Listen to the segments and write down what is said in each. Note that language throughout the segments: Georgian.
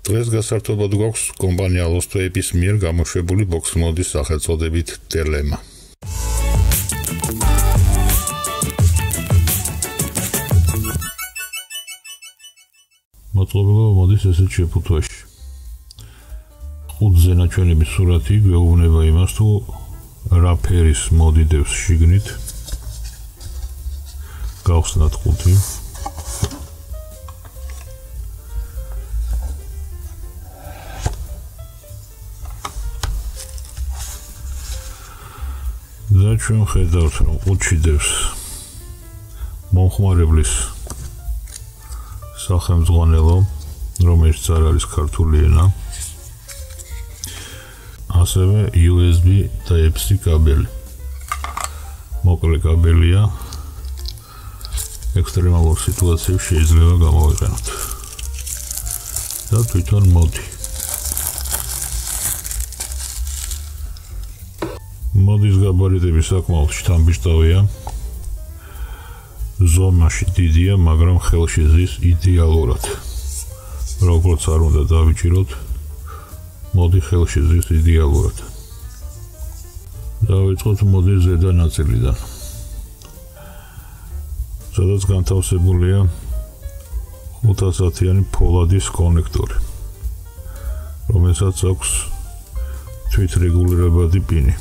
დღეს გასართობად გვაქვს კომპანია Lost-Ape-ის მიერ გამოშვებული box modes სახელწოდებით Telema. მატლობა მოდის ესეთ შეფუთვაში. ხუთზე ნაჩვენების სურათი გვეუბნება იმას, თუ რა ფერის მოდი დევს შიგნით. გავხსნათ ხუთი. და ჩვენ ხედავთ, რომ ხუთში დევს მომხმარებლის სახელმძღვანელო, რომელიც არ არის ქართული ენა. ასევე USB Type-C კაბელი. მოკლე კაბელია. ექსტრემალურ სიტუაციებში შეიძლება გამოვიყენოთ. და თვითონ მოდი. მოდის გაბარიტები საკმაოდ შთამბეჭდავია. ზომაში დიდია, მაგრამ ხელში ზის იდეალურად. როგორც არ უნდა დავიჭიროთ, მოდი ხელში ზის იდეალურად. დავიწყოთ მოდის ზედა ნაწილიდან. სადაც განთავსებულია 510-იანი ფოლადის კონექტორი, რომელსაც აქვს თვითრეგულირებადი პინი.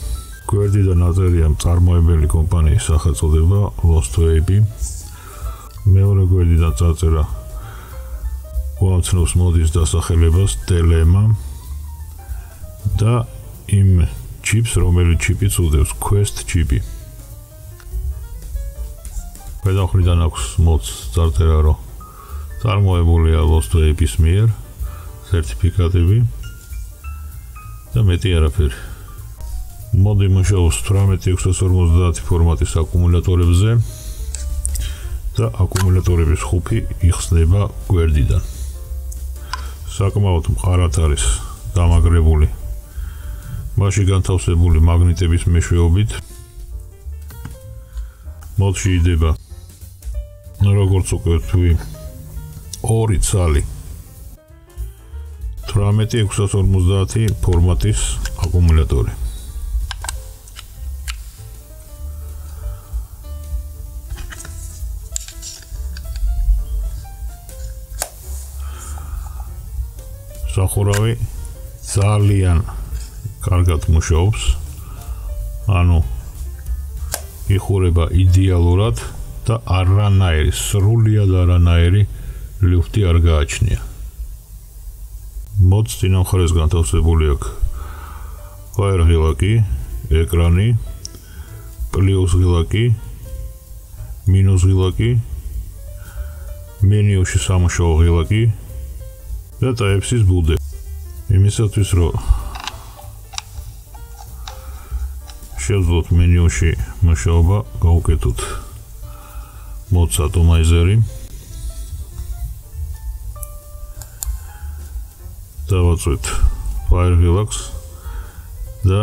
გვერდიდან აწერია მწარმოებელი კომპანიის სახელწოდება Lost-Ape. მეორე გვერდიდან წაწერა გვამცნობს მოდის დასახელებას Telema და იმ ჩიპს, რომელიც ჩიპიც უდევს, Quest ჩიპი. გადამხრიდან აქვს მოც წარწერა, რომ წარმოებულია Lost-Ape-ის მიერ, სერტიფიკატები და მეტი არაფერი. მოდი მუშაობს 18650 ფორმატის აკუმულატორებზე და აკუმულატორების ხუფი იხსნება გვერდიდან. საკმაოდ მყარად არის დამაგრებული მასში განთავსებული მაგნიტების მეშვეობით. მოდში იდება, როგორც უკვე ვთქვი, ორი ცალი 18650 ფორმატის აკუმულატორი. სახურავი ძალიან კარგად მუშაობს, ანუ იხურება იდეალურად და არანაირი, სრულიად არანაირი ლიფტი არ გააჩნია. მოც წინა მხარეს განთავსებული აქვს ფაერ ღილაკი, ეკრანი, პლუს ღილაკი, მინუს ღილაკი, მენიუში სამუშაო ღილაკი და Type-C ბუდე. იმისათვის, რომ შევძლოთ მენიუში მუშაობა, გავუკეთოთ მოც ატომაიზერი. დავაწვეთ ფაერ ღილაკს და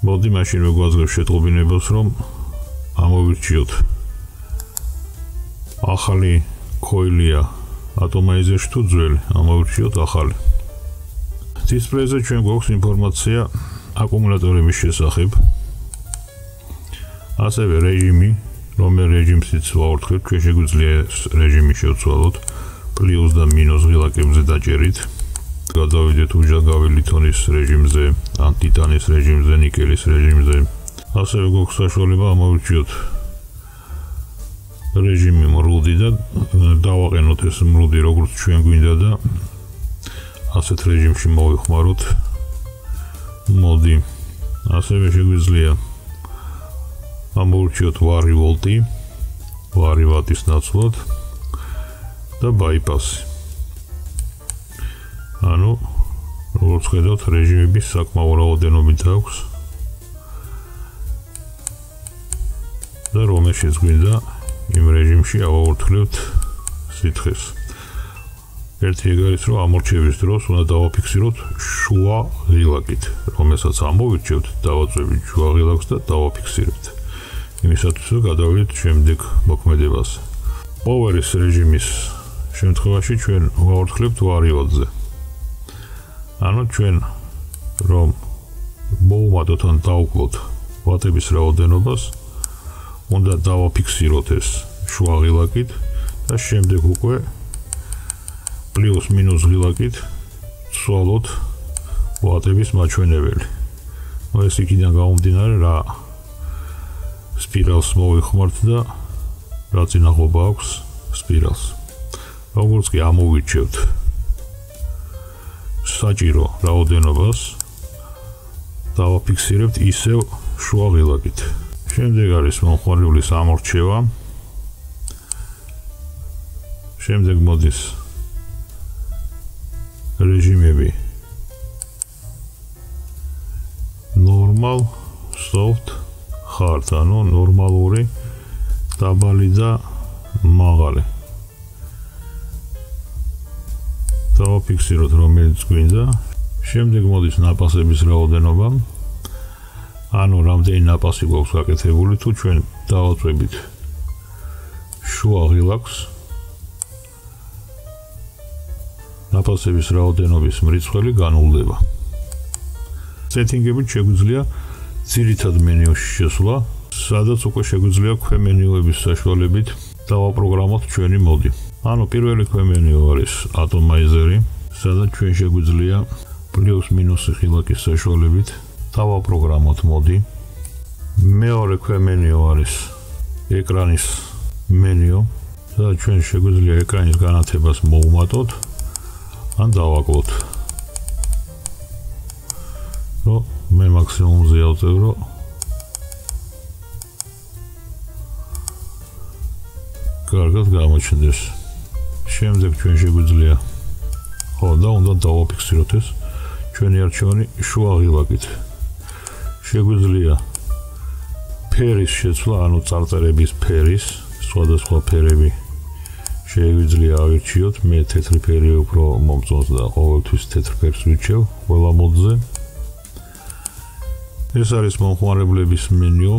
მოდი მაშინ გვაძლევს შეტყობინებას, რომ ამოვირჩიოთ ახალი ქოილია ატომაიზერში თუ ძველი, ამოვირჩიოთ ახალი. დისპლეიზე ჩვენ გვაქვს ინფორმაცია აკუმულატორების შესახებ. ასევე რეჟიმი, რომელ რეჟიმშიც ვაურთხებთ, ჩვენ შეგვიძლია რეჟიმი შევცვალოთ პლუს და მინუს ღილაკებზე დაჭერით. გადავიდეთ უჟანგავი ლითონის რეჟიმზე, ან ტიტანის რეჟიმზე, ნიკელის რეჟიმზე. ასევე გვაქვს საშუალება ამოვირჩიოთ რეჟიმი მრუდი და დავაყენოთ ეს მრუდი, როგორც ჩვენ გვინდა და ასეთ რეჟიმში მოვიხმაროთ. მოდი. ასევე შეგვიძლია ამოვირჩიოთ ვარი ვოლტი, ვარი ვატის ნაცვლად და ბაიპასი. ანუ, როგორც ხედავთ, რეჟიმების საკმაო რაოდენობით აქვს და რომელშიც გვინდა იმ რეჟიმში ავაურთქლებთ სითხეს. ერთი ეგ არის, რომ ამორჩევის დროს უნდა დავაფიქსიროთ შუა ღილაკით, რომელსაც ამოვირჩევთ, დავაწვევით შუა ღილაკს და დავაფიქსირებთ. იმისათვის, რომ გადავიდეთ შემდეგ მოქმედებას. Power-ის რეჟიმის შემთხვევაში ჩვენ ვაორთქლებთ ვარიოდზე. ანუ ჩვენ რომ მოვუმატოთ ან დავუკლოთ ვატების რაოდენობას, უნდა დავაფიქსიროთ ეს შუა ღილაკით და შემდეგ უკვე პლუს მინუს ღილაკით ვცვალოთ ვატების მაჩვენებელი. ეს იქიდან გამომდინარე რა სპირალს მოვიხმართ და რა წინაღობა აქვს სპირალს. როგორც კი ამოვირჩევთ საჭირო რაოდენობას, დავაფიქსირებთ ისევ შუა ღილაკით. შემდეგ არის მომხმარებლის ამორჩევა. შემდეგ მოდის რეჟიმები normal, soft, hard, ანუ ნორმალური, დაბალი და მაღალი. დავაფიქსიროთ რომელიც გვინდა. შემდეგ მოდის ნაპასების რაოდენობა. ანუ რამდენი ნაპასი გვაქვს გაკეთებული, თუ ჩვენ დავაწვევით შუა ღილაკს, ნაპასების რაოდენობის მრიცხველი განულდება. სეტინგებით შეგვიძლია ძირითად მენიუში შესვლა, სადაც უკვე შეგვიძლია ქვემენიუების საშუალებით დავაპროგრამოთ ჩვენი მოდი. ანუ პირველი ქვემენიუ არის ატომაიზერი, სადაც ჩვენ შეგვიძლია პლუს მინუსი ღილაკის საშუალებით დავაპროგრამოთ მოდი. მეორე ქვემენიუ არის ეკრანის მენიუ, სადაც ჩვენ შეგვიძლია ეკრანის განათებას მოვუმატოთ ან დავაკლოთ. მე მაქსიმუმზე ავწევ, კარგად გამოჩნდეს. შემდეგ ჩვენ შეგვიძლია და უნდა დავაფიქსიროთ ეს ჩვენი არჩევანი შუა ღილაკით. შეგვიძლია ფერის შეცვლა, ანუ წარწერების ფერის, სხვადასხვა ფერები შეგვიძლია ავირჩიოთ. მე თეთრი ფერი უფრო მომწონს და ყოველთვის თეთრ ფერს ვირჩევ ყველა მოდზე. ეს არის მომხმარებლების მენიუ.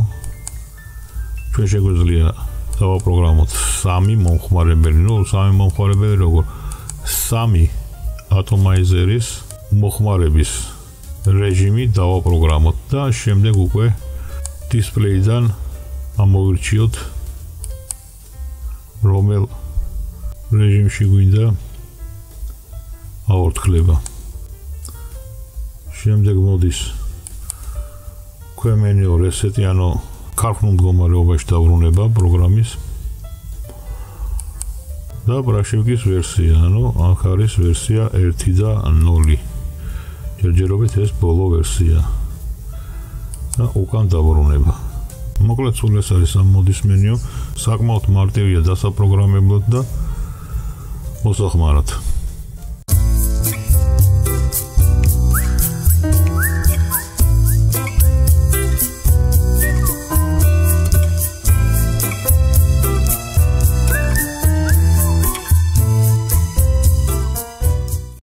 ჩვენ შეგვიძლია დავაპროგრამოთ 3 მომხმარებელი, სამი მომხმარებელი როგორ 3 ატომაიზერის მოხმარების რეჟიმი დავაპროგრამოთ და შემდეგ უკვე დისპლეიდან ამოვირჩიოთ რომელ რეჟიმში გვინდა აორთქლება. შემდეგ მოდის ქვემენიუ რესეტი, ანუ ქარხნულ მდგომარეობაში დაბრუნება პროგრამის და ბრაშევკის ვერსია, ანუ აქ არის ვერსია 1 და 0. ჯერჯერობით ეს ბოლო ვერსია და უკან დაბრუნება. მოკლედ სულ ეს არის ამ მოდის მენიუ, საკმაოდ მარტივია დასაპროგრამებლად და მოსახმარად.